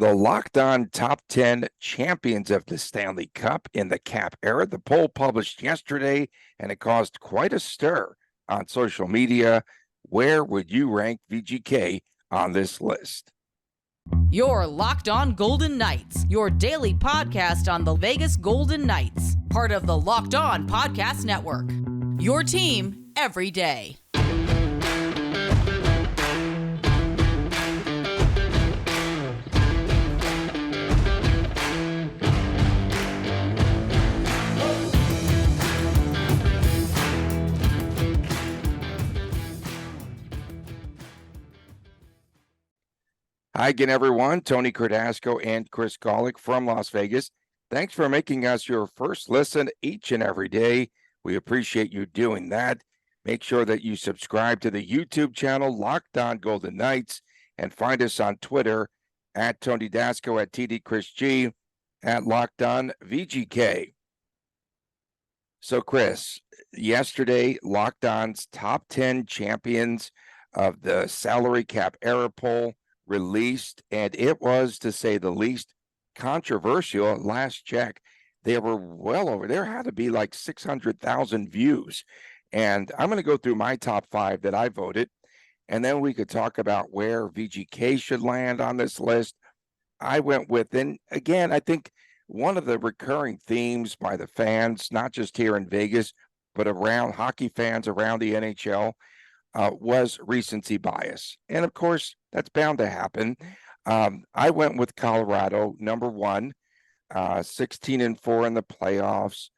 The Locked On Top 10 Champions of the Stanley Cup in the Cap era. The poll published yesterday, and it caused quite a stir on social media. Where would you rank VGK on this list? Your Locked On Golden Knights, your daily podcast on the Vegas Golden Knights, part of the Locked On Podcast Network. Your team every day. Hi again, everyone. Tony Cardasco and Chris Golick from Las Vegas. Thanks for making us your first listen each and every day. We appreciate you doing that. Make sure that you subscribe to the YouTube channel, Locked On Golden Knights, and find us on Twitter at Tony Dasco, at TD Chris G, at Locked On VGK. So, Chris, yesterday, Locked On's top 10 champions of the salary cap era poll released, and it was, to say the least, controversial. At last check, there had to be like 600,000 views. And I'm going to go through my top 5 that I voted, and then we could talk about where VGK should land on this list. I went with, and again, I think one of the recurring themes by the fans, not just here in Vegas, but around hockey fans around the NHL, was recency bias. And of course, that's bound to happen. I went with Colorado, number 1, 16-4 in the playoffs,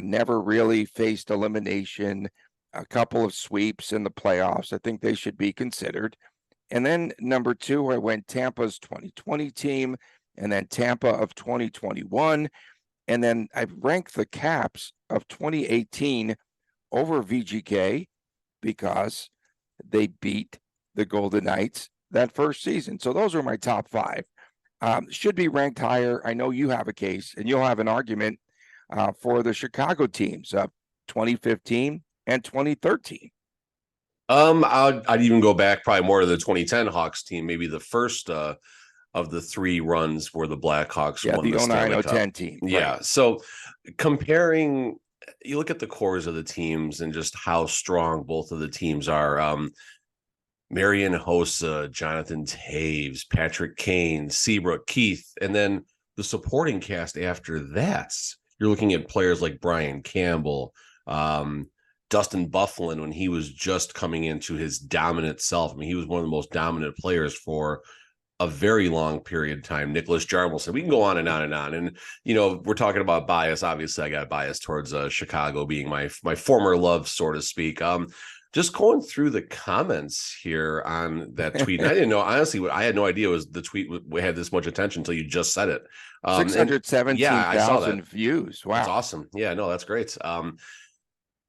never really faced elimination, a couple of sweeps in the playoffs. I think they should be considered. And then number 2, I went Tampa's 2020 team, and then Tampa of 2021. And then I ranked the Caps of 2018 over VGK, because they beat the Golden Knights that first season. So those are my top 5. Should be ranked higher. I know you have a case, and you'll have an argument for the Chicago teams of 2015 and 2013. I'd even go back probably more to the 2010 Hawks team, maybe the first of the 3 runs where the Blackhawks won the Stanley Cup. 09-010 team. Yeah, right. So comparing, you look at the cores of the teams and just how strong both of the teams are. Marian Hossa, Jonathan Taves, Patrick Kane, Seabrook, Keith, and then the supporting cast after that. You're looking at players like Brian Campbell, Dustin Byfuglien when he was just coming into his dominant self. I mean, he was one of the most dominant players for a very long period of time. Nicholas Jarmelson. We can go on and on and on. And, we're talking about bias. Obviously, I got bias towards Chicago being my former love, so to speak. Just going through the comments here on that tweet. And I didn't know, honestly, I had no idea was the tweet had this much attention until you just said it. 617,000 views. Wow. That's awesome. Yeah, no, that's great.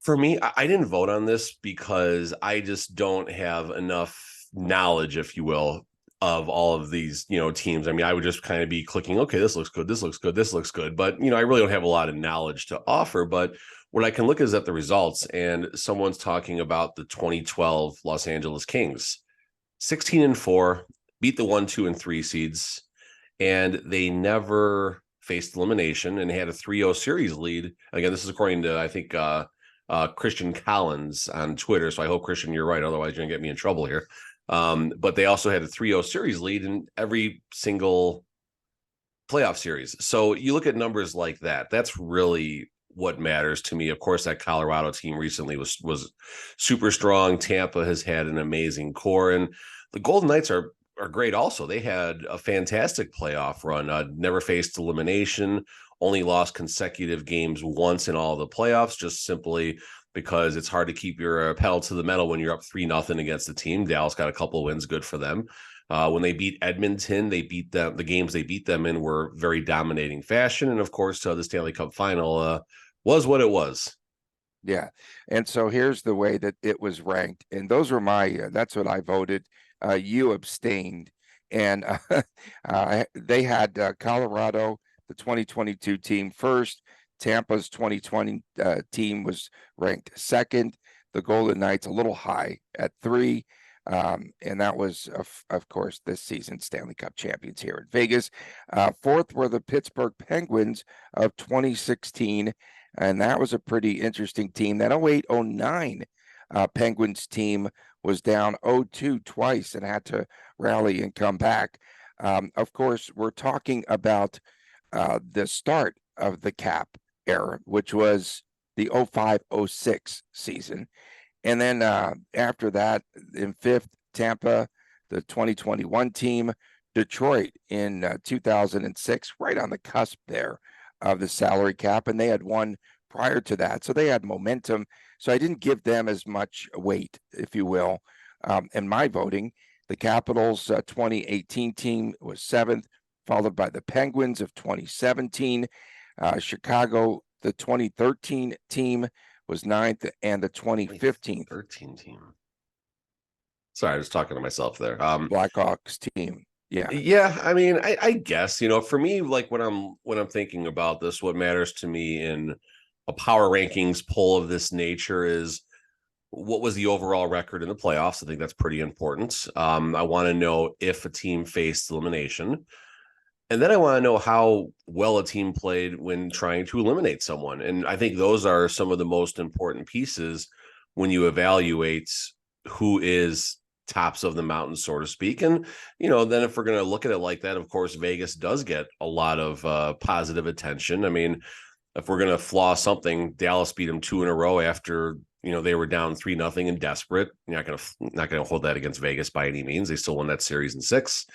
For me, I didn't vote on this because I just don't have enough knowledge, if you will, of all of these, teams. I mean, I would just kind of be clicking, okay, this looks good, this looks good, this looks good. But, I really don't have a lot of knowledge to offer. But what I can look is at the results, and someone's talking about the 2012 Los Angeles Kings, 16-4, beat the 1, 2, and 3 seeds, and they never faced elimination and had a 3-0 series lead. Again, this is according to, I think, Christian Collins on Twitter. So I hope, Christian, you're right. Otherwise, you're going to get me in trouble here. But they also had a 3-0 series lead in every single playoff series. So you look at numbers like that. That's really what matters to me. Of course, that Colorado team recently was super strong. Tampa has had an amazing core, and the Golden Knights are great also. They had a fantastic playoff run, never faced elimination, only lost consecutive games once in all the playoffs, just simply because it's hard to keep your pedal to the metal when you're up 3-0 against the team. Dallas got a couple of wins, good for them. When they beat Edmonton, they beat them. The games they beat them in were very dominating fashion. And of course, the Stanley Cup final was what it was. Yeah. And so here's the way that it was ranked. And those were that's what I voted. You abstained. And they had Colorado, the 2022 team, first. Tampa's 2020 team was ranked second. The Golden Knights a little high at 3. And that was, of course, this season Stanley Cup champions here in Vegas. Fourth were the Pittsburgh Penguins of 2016, and that was a pretty interesting team. That 08-09 Penguins team was down 0-2 twice and had to rally and come back. Of course, we're talking about the start of the Cap era, which was the 05-06 season. And then after that, in fifth, Tampa, the 2021 team, Detroit in 2006, right on the cusp there of the salary cap. And they had won prior to that. So they had momentum. So I didn't give them as much weight, if you will, in my voting. The Capitals 2018 team was seventh, followed by the Penguins of 2017. Chicago, the 2013 team, was ninth, and the 2015 team. Sorry, I was talking to myself there. Blackhawks team. Yeah. Yeah. I mean, I guess, for me, like when I'm thinking about this, what matters to me in a power rankings poll of this nature is what was the overall record in the playoffs. I think that's pretty important. I want to know if a team faced elimination. And then I want to know how well a team played when trying to eliminate someone. And I think those are some of the most important pieces when you evaluate who is tops of the mountain, so to speak. And, then if we're going to look at it like that, of course, Vegas does get a lot of positive attention. I mean, if we're going to flaw something, Dallas beat them 2 in a row after, they were down 3-0 and desperate. You're not going to hold that against Vegas by any means. They still won that series in 6.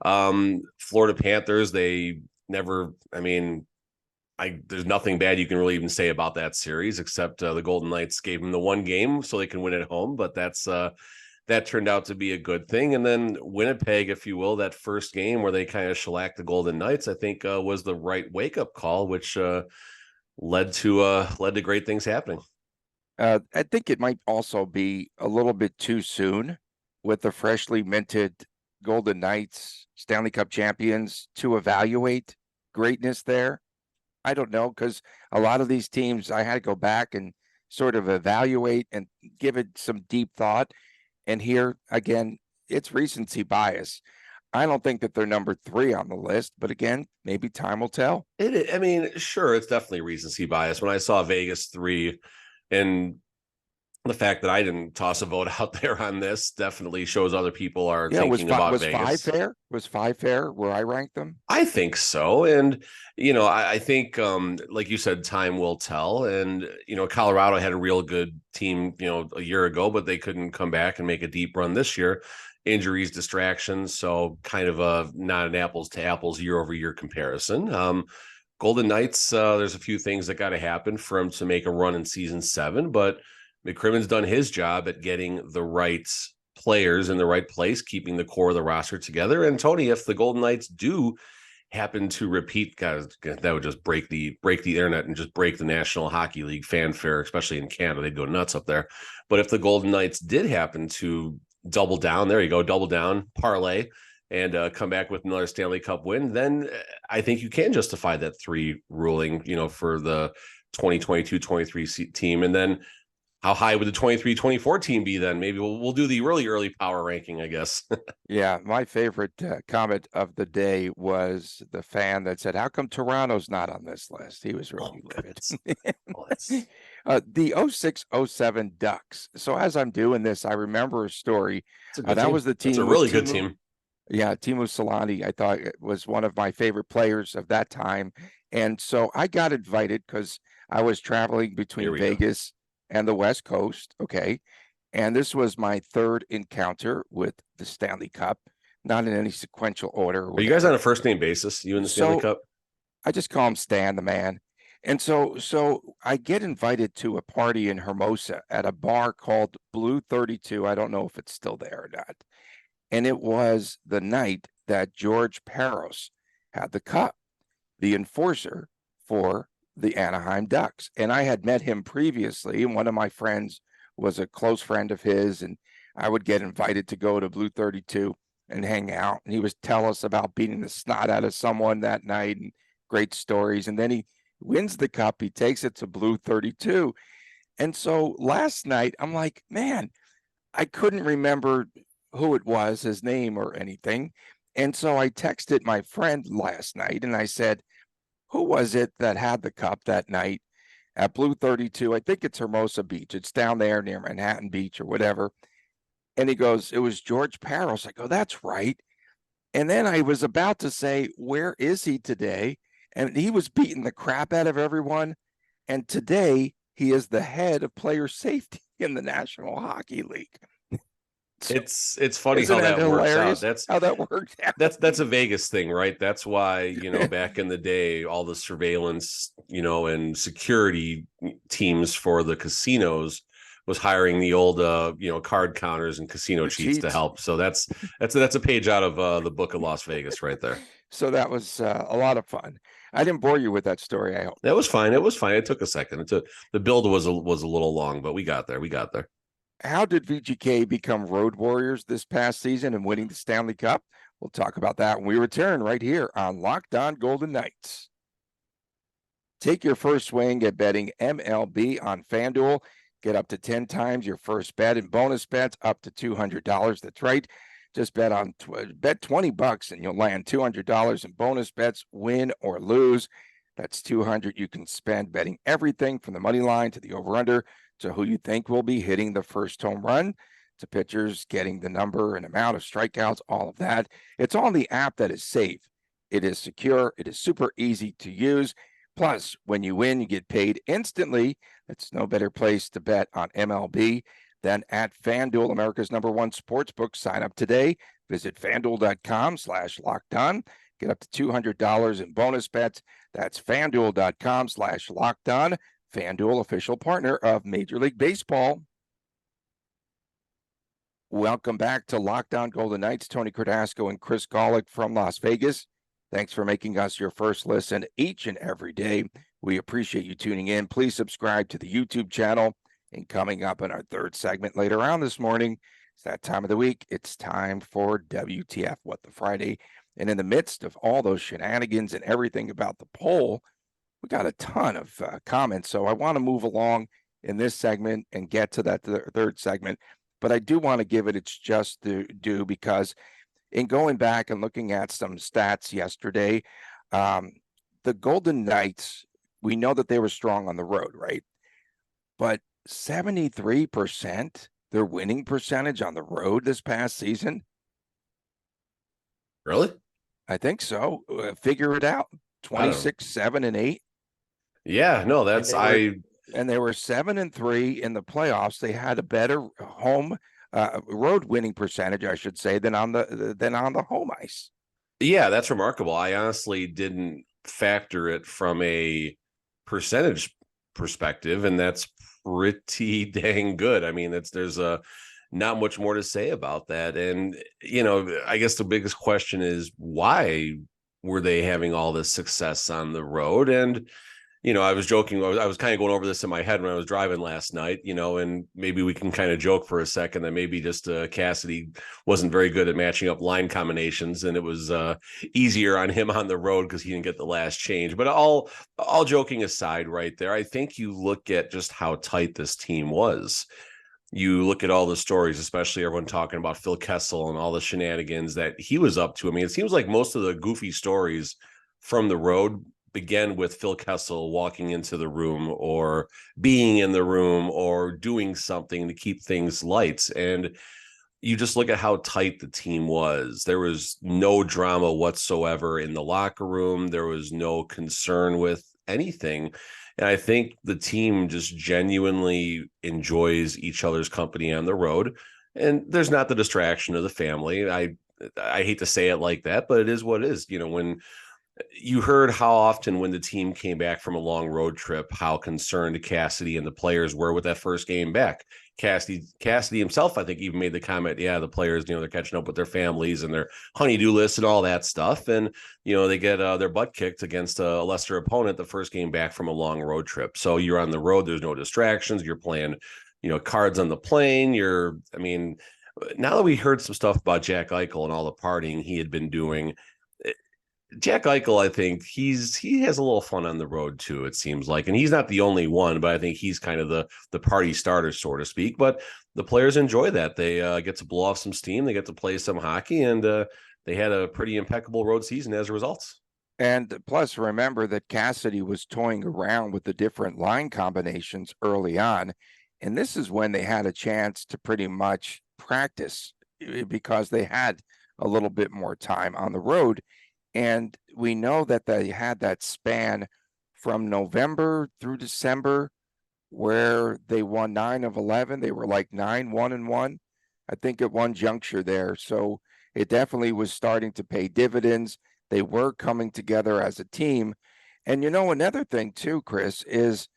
Florida Panthers, they never, there's nothing bad you can really even say about that series, except the Golden Knights gave them the one game so they can win at home, but that turned out to be a good thing. And then Winnipeg, if you will, that first game where they kind of shellacked the Golden Knights, I think was the right wake-up call, which led to great things happening. I think it might also be a little bit too soon with the freshly minted Golden Knights, Stanley Cup champions, to evaluate greatness there. I don't know, because a lot of these teams, I had to go back and sort of evaluate and give it some deep thought. And here, again, it's recency bias. I don't think that they're number 3 on the list, but again, maybe time will tell. Sure, it's definitely recency bias. When I saw Vegas 3, and the fact that I didn't toss a vote out there on this definitely shows other people are thinking about Vegas. Was 5 fair where I ranked them? I think so. And, I think, like you said, time will tell. And, Colorado had a real good team, a year ago, but they couldn't come back and make a deep run this year. Injuries, distractions. So kind of not an apples to apples year over year comparison. Golden Knights, there's a few things that got to happen for him to make a run in season 7, but McCrimmon's done his job at getting the right players in the right place, keeping the core of the roster together. And Tony, if the Golden Knights do happen to repeat, guys, that would just break the internet and just break the National Hockey League fanfare, especially in Canada. They'd go nuts up there. But if the Golden Knights did happen to double down, there you go, double down, parlay, and come back with another Stanley Cup win, then I think you can justify that 3 ruling, for the 2022-23 team. And then how high would the 23-24 team be then? Maybe we'll do the really early power ranking, I guess. Yeah, my favorite comment of the day was the fan that said, how come Toronto's not on this list? He was really livid. The 06-07 Ducks. So as I'm doing this, I remember a story. That was the team. It's a really good team. Yeah, Timo Solani, I thought it was one of my favorite players of that time. And so I got invited because I was traveling between Vegas and the West Coast. Okay. And this was my 3rd encounter with the Stanley Cup, not in any sequential order. Are you guys on a first name basis, you and the Stanley Cup? I just call him Stan, the man. And so I get invited to a party in Hermosa at a bar called Blue 32. I don't know if it's still there or not. And it was the night that George Parros had the cup, the enforcer for the Anaheim Ducks. And I had met him previously, and one of my friends was a close friend of his, and I would get invited to go to Blue 32 and hang out. And he would tell us about beating the snot out of someone that night and great stories. And then he wins the cup. He takes it to Blue 32. And so last night, I'm like, man, I couldn't remember who it was, his name or anything. And so I texted my friend last night and I said, who was it that had the cup that night at Blue 32? I think it's Hermosa Beach. It's down there near Manhattan Beach or whatever. And he goes, it was George Paros. I go, that's right. And then I was about to say, where is he today? And he was beating the crap out of everyone. And today he is the head of player safety in the National Hockey League. So, it's funny how that works out. That's how that worked out. That's a Vegas thing, right? That's why, back in the day, all the surveillance, and security teams for the casinos was hiring the old card counters and casino cheats to help. So that's a page out of the book of Las Vegas right there. So that was a lot of fun. I didn't bore you with that story, I hope. That was fine. It was fine. It took a second. The build was a little long, but we got there. How did VGK become road warriors this past season and winning the Stanley Cup? We'll talk about that when we return right here on Locked On Golden Knights. Take your first swing at betting MLB on FanDuel. Get up to 10 times your first bet and bonus bets up to $200. That's right. Just bet $20 and you'll land $200 in bonus bets, win or lose. That's $200 you can spend betting everything from the money line to the over-under to who you think will be hitting the first home run, to pitchers getting the number and amount of strikeouts, all of that. It's on the app that is safe. It is secure. It is super easy to use. Plus, when you win, you get paid instantly. That's no better place to bet on MLB than at FanDuel, America's #1 sportsbook. Sign up today. Visit FanDuel.com/lockedon. Get up to $200 in bonus bets. That's FanDuel.com/lockedon. FanDuel, official partner of Major League Baseball. Welcome back to Locked On Golden Knights. Tony Cardasco and Chris Golick from Las Vegas. Thanks for making us your first listen each and every day. We appreciate you tuning in. Please subscribe to the YouTube channel. And coming up in our third segment later on this morning, it's that time of the week. It's time for WTF, What the Friday. And in the midst of all those shenanigans and everything about the poll, we got a ton of comments. So I want to move along in this segment and get to that third segment. But I do want to give it its just due, because in going back and looking at some stats yesterday, the Golden Knights, we know that they were strong on the road, right? But 73% their winning percentage on the road this past season. Really? I think so. Figure it out. 26, 7, and 8. Yeah, no, that's and they were 7-3 in the playoffs. They had a better home road winning percentage, I should say, than on the home ice. Yeah, that's remarkable. I honestly didn't factor it from a percentage perspective, and that's pretty dang good. I mean, there's not much more to say about that. And I guess the biggest question is, why were they having all this success on the road? And I was joking. I was kind of going over this in my head when I was driving last night, and maybe we can kind of joke for a second that maybe just Cassidy wasn't very good at matching up line combinations, and it was easier on him on the road because he didn't get the last change. But all joking aside right there, I think you look at just how tight this team was. You look at all the stories, especially everyone talking about Phil Kessel and all the shenanigans that he was up to. I mean, it seems like most of the goofy stories from the road began with Phil Kessel walking into the room or being in the room or doing something to keep things light. And you just look at how tight the team was. There was no drama whatsoever in the locker room. There was no concern with anything. And I think the team just genuinely enjoys each other's company on the road. And there's not the distraction of the family. I hate to say it like that, but it is what it is. When you heard how often when the team came back from a long road trip, how concerned Cassidy and the players were with that first game back. Cassidy himself, I think, even made the comment, yeah, the players, they're catching up with their families and their honey-do lists and all that stuff. And, they get their butt kicked against a lesser opponent the first game back from a long road trip. So you're on the road. There's no distractions. You're playing, cards on the plane. Now that we heard some stuff about Jack Eichel and all the partying he had been doing, Jack Eichel, I think he has a little fun on the road too, it seems like. And he's not the only one, but I think he's kind of the party starter, so to speak. But the players enjoy that. They get to blow off some steam. They get to play some hockey, and they had a pretty impeccable road season as a result. And plus, remember that Cassidy was toying around with the different line combinations early on. And this is when they had a chance to pretty much practice because they had a little bit more time on the road. And we know that they had that span from November through December where they won 9 of 11. They were like 9-1-1, I think, at one juncture there. So it definitely was starting to pay dividends. They were coming together as a team. And another thing too, Chris, is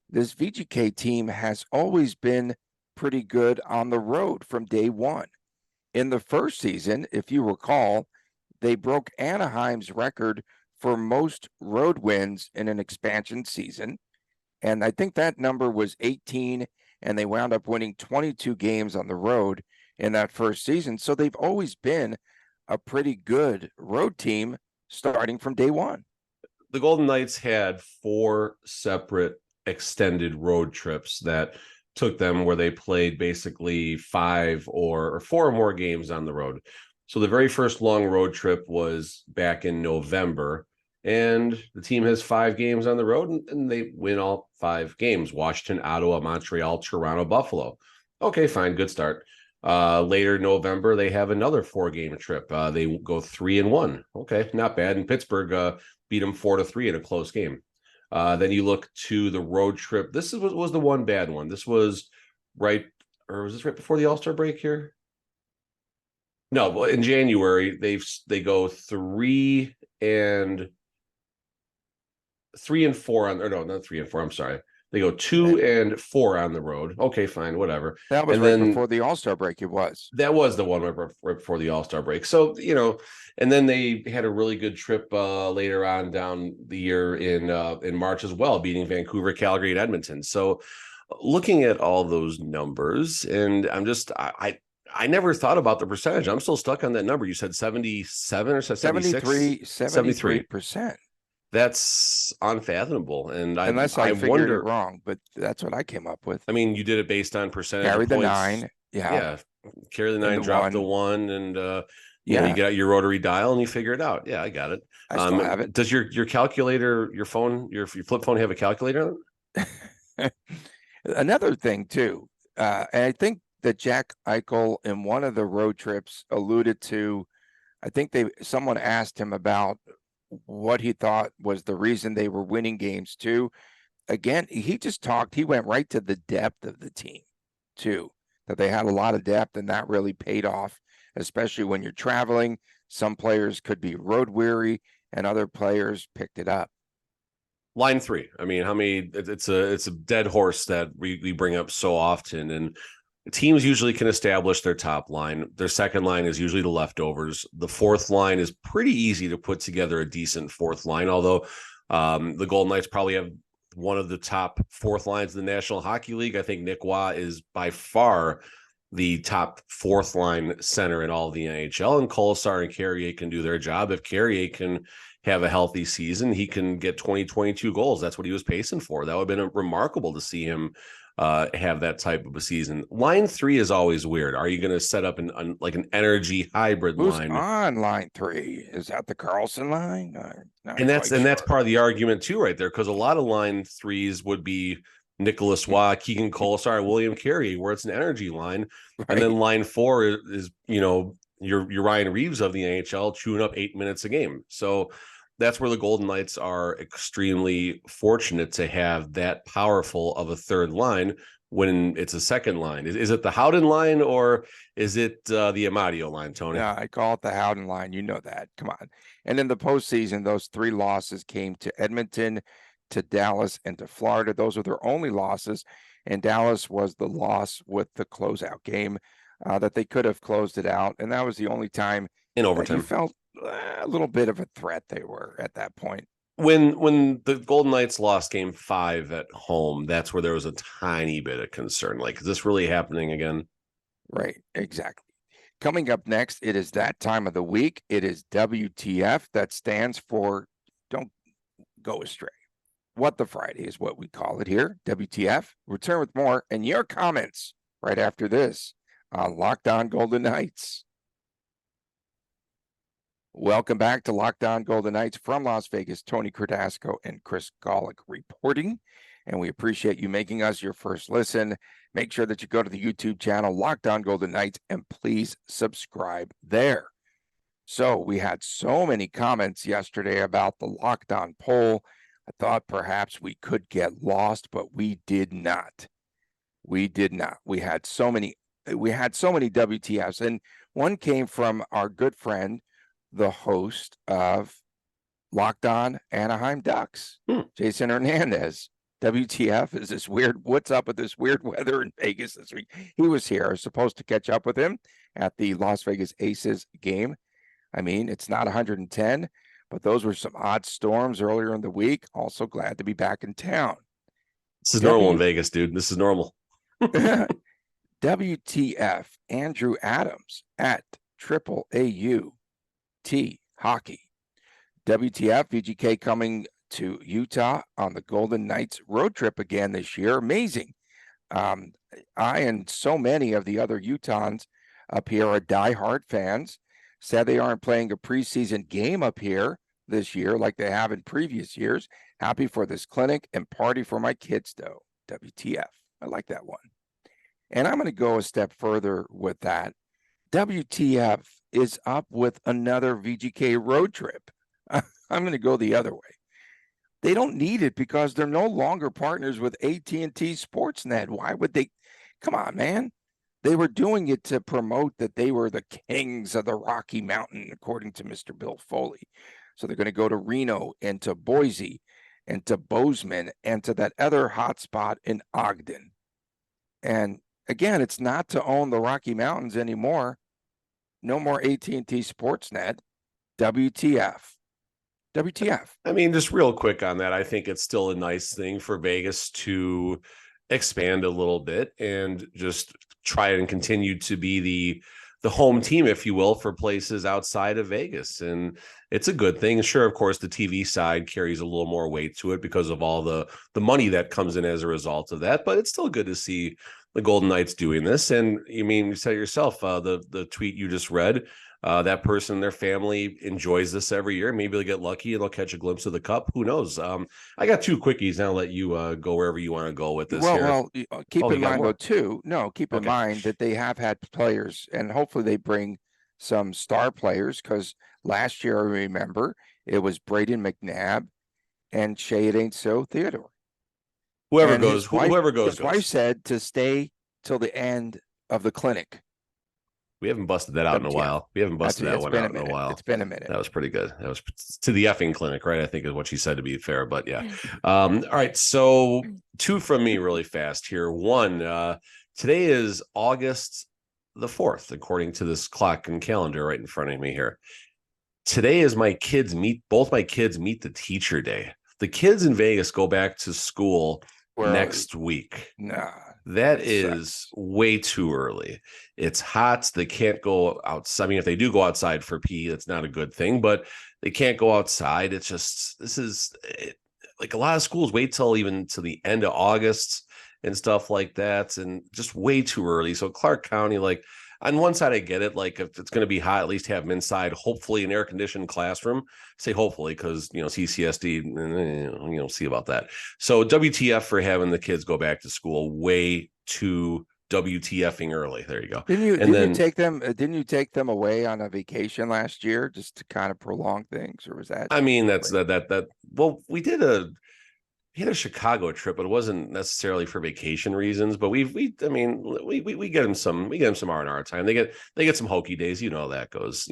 this VGK team has always been pretty good on the road from day one. In the first season, if you recall, they broke Anaheim's record for most road wins in an expansion season. And I think that number was 18, and they wound up winning 22 games on the road in that first season. So they've always been a pretty good road team starting from day one. The Golden Knights had 4 separate extended road trips that took them where they played basically 5 or 4 or more games on the road. So the very first long road trip was back in November, and the team has 5 games on the road, and they win all 5 games. Washington, Ottawa, Montreal, Toronto, Buffalo. Okay, fine, good start. Later November, they have another 4-game trip. They go 3-1. Okay, not bad. And Pittsburgh beat them 4-3 in a close game. Then you look to the road trip. This was the one bad one. This was right before the All-Star break here? No, in January they go 3-4 on, or no, not 3-4. I'm sorry. They go 2-4 on the road. Okay, fine, whatever. That was right before the All-Star break. It was. That was the one right before the All-Star break. So, and then they had a really good trip later on down the year in March as well, beating Vancouver, Calgary, and Edmonton. So looking at all those numbers, and I never thought about the percentage. I'm still stuck on that number. You said 77 or 76? 73%. That's unfathomable. And unless I figured it wrong, but that's what I came up with. I mean, you did it based on percentage. Carry the points. 9. Yeah. Carry the 9, drop the 1, and you get out your rotary dial and you figure it out. Yeah, I got it. I still have it. Does your calculator, your phone, your flip phone have a calculator on it? Another thing too, and I think that Jack Eichel in one of the road trips alluded to, I think someone asked him about what he thought was the reason they were winning games too. Again, he went right to the depth of the team too, that they had a lot of depth, and that really paid off, especially when you're traveling. Some players could be road weary and other players picked it up. Line 3. I mean, it's a dead horse that we bring up so often, and teams usually can establish their top line. Their second line is usually the leftovers. The fourth line is pretty easy to put together a decent fourth line, although the Golden Knights probably have one of the top fourth lines in the National Hockey League. I think Nick Waugh is by far the top fourth line center in all of the NHL, and Kolesar and Carrier can do their job. If Carrier can have a healthy season, he can get 22 goals. That's what he was pacing for. That would have been remarkable to see him have that type of a season. Line 3 is always weird. Are you going to set up an energy hybrid line? Who's on line 3? Is that the Carlson line? And that's part of the argument too, right there, because a lot of line 3s would be Nicholas Waugh, Keegan Kolesar, William Carey, where it's an energy line, right. And then line 4 is your Ryan Reeves of the NHL chewing up 8 minutes a game. So that's where the Golden Knights are extremely fortunate to have that powerful of a third line when it's a second line. Is it the Howden line or is it the Amadio line, Tony? Yeah, I call it the Howden line. You know that. Come on. And in the postseason, those 3 losses came to Edmonton, to Dallas, and to Florida. Those are their only losses. And Dallas was the loss with the closeout game that they could have closed it out. And that was the only time in overtime you felt a little bit of a threat they were at that point. When the Golden Knights lost game 5 at home, that's where there was a tiny bit of concern. Like, is this really happening again? Right, exactly. Coming up next, it is that time of the week. It is WTF. That stands for Don't Go Astray. What the Friday is what we call it here. WTF. Return with more and your comments right after this on Locked On Golden Knights. Welcome back to Locked On Golden Knights from Las Vegas. Tony Cardasco and Chris Golick reporting, and we appreciate you making us your first listen. Make sure that you go to the YouTube channel, Locked On Golden Knights, and please subscribe there. So we had so many comments yesterday about the Locked On poll. I thought perhaps we could get lost, but we did not. We did not. We had so many WTFs, and one came from our good friend, the host of Locked On Anaheim Ducks, Jason Hernandez. WTF is this weird, what's up with this weird weather in Vegas this week? He was here. I was supposed to catch up with him at the Las Vegas Aces game. I mean, it's not 110, but those were some odd storms earlier in the week. Also glad to be back in town. This is normal in Vegas, dude. This is normal. WTF, Andrew Adams at Triple AUT Hockey. WTF, VGK coming to Utah on the Golden Knights road trip again this year. Amazing. I and so many of the other Utahns up here are diehard fans. Sad they aren't playing a preseason game up here this year like they have in previous years. Happy for this clinic and party for my kids, though. WTF. I like that one. And I'm going to go a step further with that. WTF is up with another VGK road trip. I'm going to go the other way. They don't need it because they're no longer partners with AT&T Sportsnet. Why would they? Come on, man. They were doing it to promote that they were the kings of the Rocky Mountain, according to Mr. Bill Foley. So they're going to go to Reno and to Boise and to Bozeman and to that other hotspot in Ogden. And again, it's not to own the Rocky Mountains anymore. No more AT&T Sportsnet. WTF. WTF. I mean, just real quick on that, I think it's still a nice thing for Vegas to expand a little bit and just try and continue to be the home team, if you will, for places outside of Vegas. And it's a good thing. Sure, of course, the TV side carries a little more weight to it because of all the money that comes in as a result of that. But it's still good to see the Golden Knights doing this. And you mean, you said yourself, the tweet you just read, that person, their family enjoys this every year. Maybe they'll get lucky and they'll catch a glimpse of the cup. Who knows? I got two quickies. And I'll let you go wherever you want to go with this. Well, keep in mind, though, too. No, keep in mind that they have had players, and hopefully they bring some star players, because last year, I remember, it was Braden McNabb and Shea It Ain't So Theodore. Whoever goes. His wife said to stay till the end of the clinic. We haven't busted that out in a while. We haven't busted that one out in a while. It's been a minute. That was pretty good. That was to the effing clinic, right? I think is what she said, to be fair, but yeah. All right. So two from me really fast here. One, today is August the 4th, according to this clock and calendar right in front of me here. Today is both my kids meet the teacher day. The kids in Vegas go back to school next week. Nah. That is way too early. It's hot. They can't go outside. I mean, if they do go outside for PE, that's not a good thing, but they can't go outside. It's just, like a lot of schools wait till even to the end of August and stuff like that. And just way too early. So Clark County, like, on one side, I get it. Like, if it's going to be hot, at least have them inside, hopefully an air-conditioned classroom. Say hopefully, because, CCSD, see about that. So WTF for having the kids go back to school way too WTFing early. There you go. Didn't you take them away on a vacation last year just to kind of prolong things, or was that? I mean, that's that. Well, we had a Chicago trip, but it wasn't necessarily for vacation reasons. But we get them some R&R time. They get some hokey days. You know how that goes.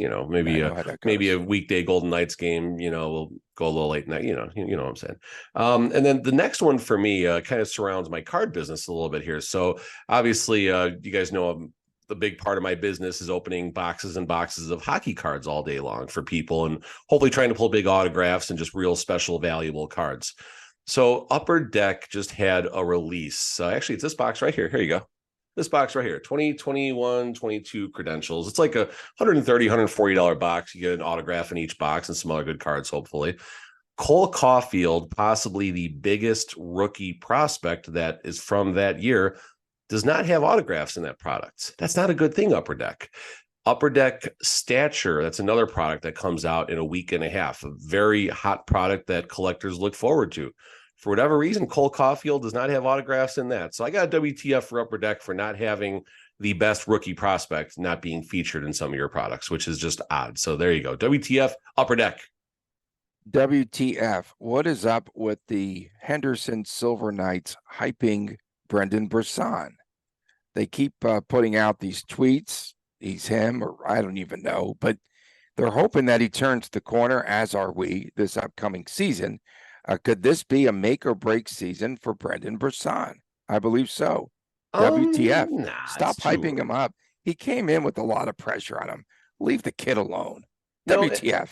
Maybe a weekday Golden Knights game. We'll go a little late night. You know what I'm saying. And then the next one for me kind of surrounds my card business a little bit here. So obviously, you guys know the big part of my business is opening boxes and boxes of hockey cards all day long for people, and hopefully trying to pull big autographs and just real special, valuable cards. So Upper Deck just had a release. Actually, it's this box right here. Here you go. This box right here, 2021, 22 credentials. It's like a $130, $140 box. You get an autograph in each box and some other good cards, hopefully. Cole Caulfield, possibly the biggest rookie prospect that is from that year, does not have autographs in that product. That's not a good thing, Upper Deck. Upper Deck Stature, that's another product that comes out in a week and a half, a very hot product that collectors look forward to. For whatever reason, Cole Caulfield does not have autographs in that. So I got a WTF for Upper Deck for not having the best rookie prospect not being featured in some of your products, which is just odd. So there you go. WTF, Upper Deck. WTF, what is up with the Henderson Silver Knights hyping Brendan Brisson? They keep putting out these tweets. He's him, or I don't even know, but they're hoping that he turns the corner, as are we, this upcoming season. Could this be a make or break season for Brendan Brisson? I believe so. WTF. Stop hyping him up. He came in with a lot of pressure on him. Leave the kid alone. WTF.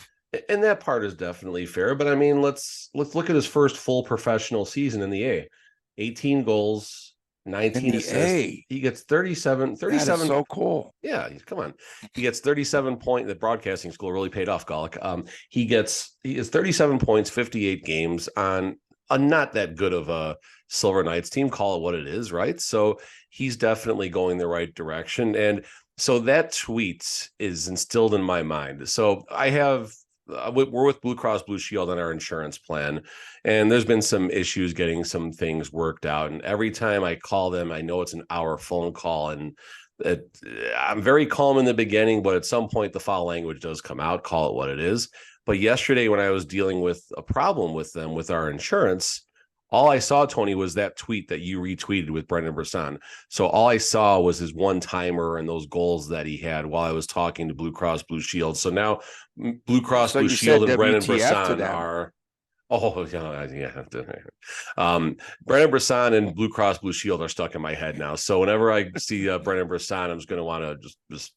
And that part is definitely fair, but I mean, let's look at his first full professional season in the A. 18 goals, 19 assists. He gets 37. That is so cool. Yeah, come on. He gets 37 points. The broadcasting school really paid off, Golic. He is 37 points, 58 games on a not that good of a Silver Knights team. Call it what it is, right? So he's definitely going the right direction. And so that tweet is instilled in my mind. So I have we're with Blue Cross Blue Shield on our insurance plan, and there's been some issues getting some things worked out. And every time I call them, I know it's an hour phone call, and I'm very calm in the beginning, but at some point the foul language does come out. Call it what it is. But yesterday, when I was dealing with a problem with them with our insurance, all I saw, Tony, was that tweet that you retweeted with Brendan Brisson. So all I saw was his one-timer and those goals that he had while I was talking to Blue Cross Blue Shield. So now Blue Cross Blue Shield and Brendan Brisson are Brendan Brisson and Blue Cross Blue Shield are stuck in my head now. So whenever I see Brendan Brisson, I'm just going to want to just.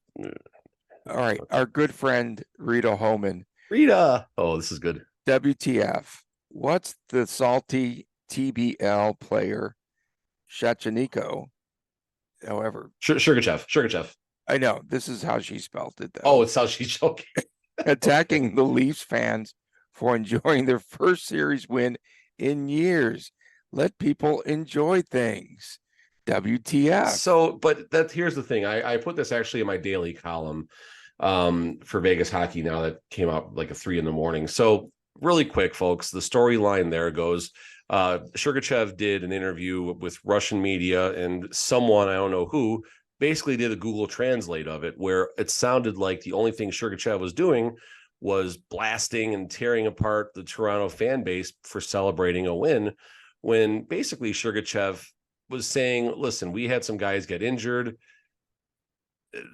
All right, our good friend Rita Homan. Rita, oh, this is good. WTF? What's the salty TBL player, Shacheniko? However, Sugarchev. I know this is how she spelled it, though. Oh, it's how she's joking. Attacking the Leafs fans for enjoying their first series win in years. Let people enjoy things. WTF. So, but here's the thing. I put this actually in my daily column for Vegas Hockey now that came out like 3 a.m. So really quick, folks, the storyline there goes, Sugarchev did an interview with Russian media, and someone, I don't know who, basically did a Google Translate of it, where it sounded like the only thing Sugarchev was doing was blasting and tearing apart the Toronto fan base for celebrating a win, when basically Sugarchev was saying, listen, we had some guys get injured.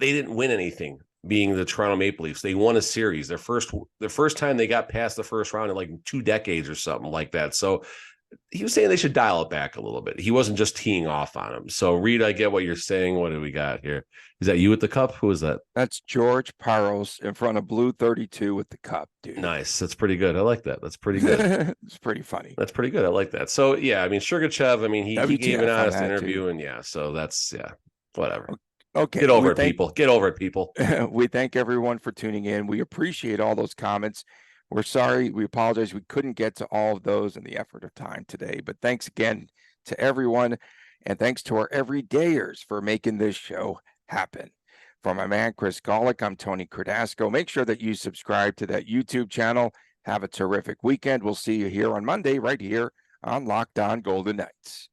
They didn't win anything, being the Toronto Maple Leafs. They won a series. Their first time they got past the first round in like 2 decades or something like that. So he was saying they should dial it back a little bit. He wasn't just teeing off on him. So Reed, I get what you're saying. What do we got here? Is that you with the cup? Who is that? That's George Paros in front of Blue 32 with the cup, dude. Nice. That's pretty good. I like that. That's pretty good. It's pretty funny. That's pretty good. I like that. So yeah, I mean, Sugarchev, I mean, he gave an honest interview, too. And yeah, so that's whatever. Okay. Get over it, people. Get over it, people. We thank everyone for tuning in. We appreciate all those comments. We're sorry. We apologize. We couldn't get to all of those in the effort of time today, but thanks again to everyone. And thanks to our everydayers for making this show happen. For my man, Chris Golick, I'm Tony Cardasco. Make sure that you subscribe to that YouTube channel. Have a terrific weekend. We'll see you here on Monday, right here on Locked On Golden Knights.